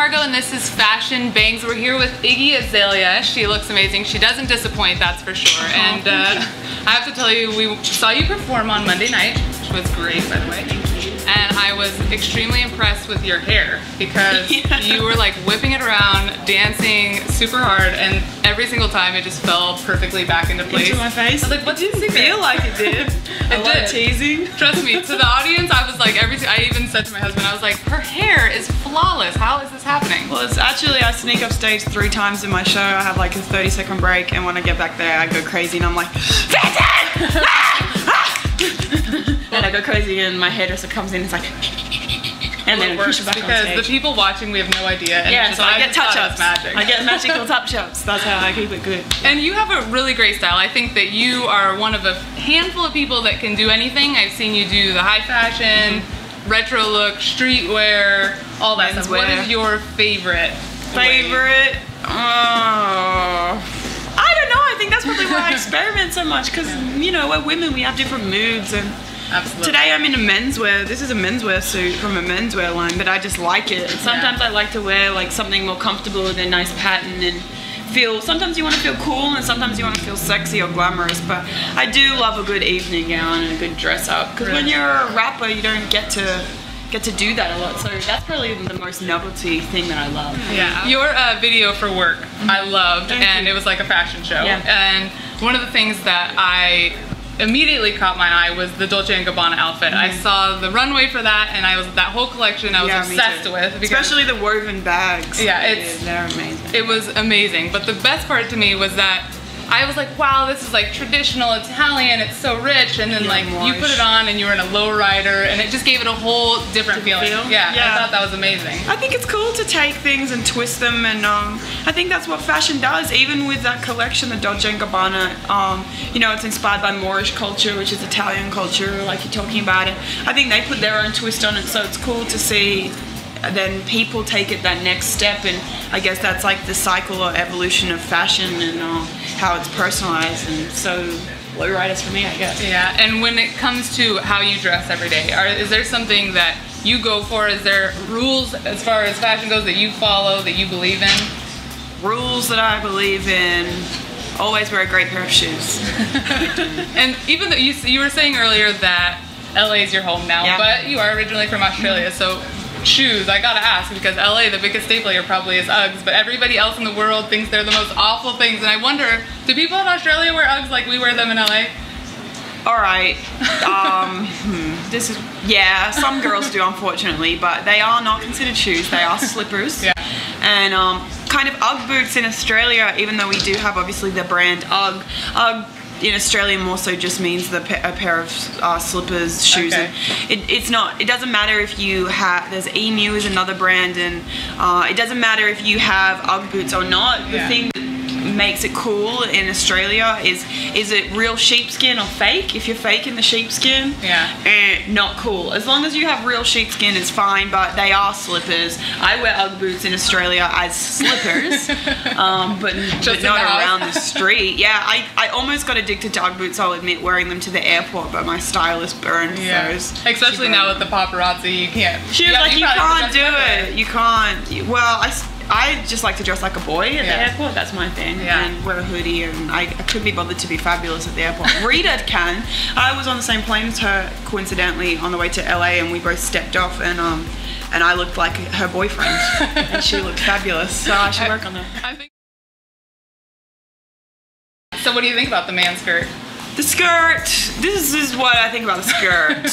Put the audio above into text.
Margaux and this is Fashion Bangs. We're here with Iggy Azalea. She looks amazing. She doesn't disappoint, that's for sure. And I have to tell you, we saw you perform on Monday night, which was great, by the way. And I was extremely impressed with your hair because you were like whipping it around, dancing super hard, and every single time it just fell perfectly back into place. Into my face? I was like, what did you feel like it did? A lot of teasing. Trust me, to the audience, I was like, I even said to my husband, I was like, her hair is flawless. How is this happening? Well, it's actually, I sneak off stage 3 times in my show. I have like a 30-second break, and when I get back there, I go crazy, and I'm like, and I go crazy, and my hairdresser comes in and it's like, and then it works back because on stage. the people watching, we have no idea. And yeah, so I get touch-ups. Magic. I get magical touch-ups. That's how I keep it good. And you have a really great style. I think that you are one of a handful of people that can do anything. I've seen you do the high fashion, retro look, streetwear, all that stuff. What is your favorite? Favorite? I don't know. I think that's probably why I experiment so much because, you know, we're women, we have different moods. And absolutely. Today I'm in a menswear. This is a menswear suit from a menswear line, but I just like it. Sometimes I like to wear like something more comfortable with a nice pattern and feel, sometimes you want to feel cool and sometimes you want to feel sexy or glamorous, but I do love a good evening gown and a good dress up because when you're a rapper you don't get to do that a lot, so that's probably the most novelty thing that I love. Yeah, your video for work I loved, and it was like a fashion show. Yeah. And one of the things that I immediately caught my eye was the Dolce & Gabbana outfit. I saw the runway for that, and that whole collection I was obsessed with. Especially the woven bags. Yeah, they're amazing. It was amazing, but the best part to me was that I was like, wow, this is like traditional Italian, it's so rich, and then like you put it on and you were in a lowrider and it just gave it a whole different feeling. Yeah, I thought that was amazing. I think it's cool to take things and twist them, and I think that's what fashion does. Even with that collection, the Dolce & Gabbana, you know, it's inspired by Moorish culture, which is Italian culture, like you're talking about it. I think they put their own twist on it, so it's cool to see then people take it that next step, and I guess that's like the cycle or evolution of fashion and how it's personalized, and so lowriders for me, I guess. Yeah, and when it comes to how you dress every day, is there something that you go for? Is there rules as far as fashion goes that you follow, that you believe in? Rules that I believe in: always wear a great pair of shoes. And even though you were saying earlier that LA is your home now, but you are originally from Australia, so shoes, I gotta ask, because LA, the biggest staple here probably is Uggs, but everybody else in the world thinks they're the most awful things, and I wonder, do people in Australia wear Uggs like we wear them in LA? Alright, this is, yeah, some girls do, unfortunately, but they are not considered shoes, they are slippers. Yeah. And kind of Ugg boots in Australia, even though we do have obviously the brand Ugg, in Australia more so just means a pair of slippers, shoes. Okay. It doesn't matter if you have, there's Emu is another brand, and it doesn't matter if you have Ugg boots or not. The thing that makes it cool in Australia is it real sheepskin or fake? If you're faking the sheepskin, not cool. As long as you have real sheepskin, it's fine, but they are slippers. I wear Ugg boots in Australia as slippers, but not around the street. Yeah, I almost got addicted to Ugg boots, I'll admit, wearing them to the airport, but my stylist burned those. Especially now with the paparazzi, you can't. She was like, you can't do it. You can't. Well, I just like to dress like a boy at the airport. That's my thing. And wear a hoodie, and I couldn't be bothered to be fabulous at the airport. Rita can. I was on the same plane as her, coincidentally, on the way to LA, and we both stepped off, and I looked like her boyfriend, and she looked fabulous. So I should work on that. So what do you think about the man skirt? The skirt. This is what I think about the skirt.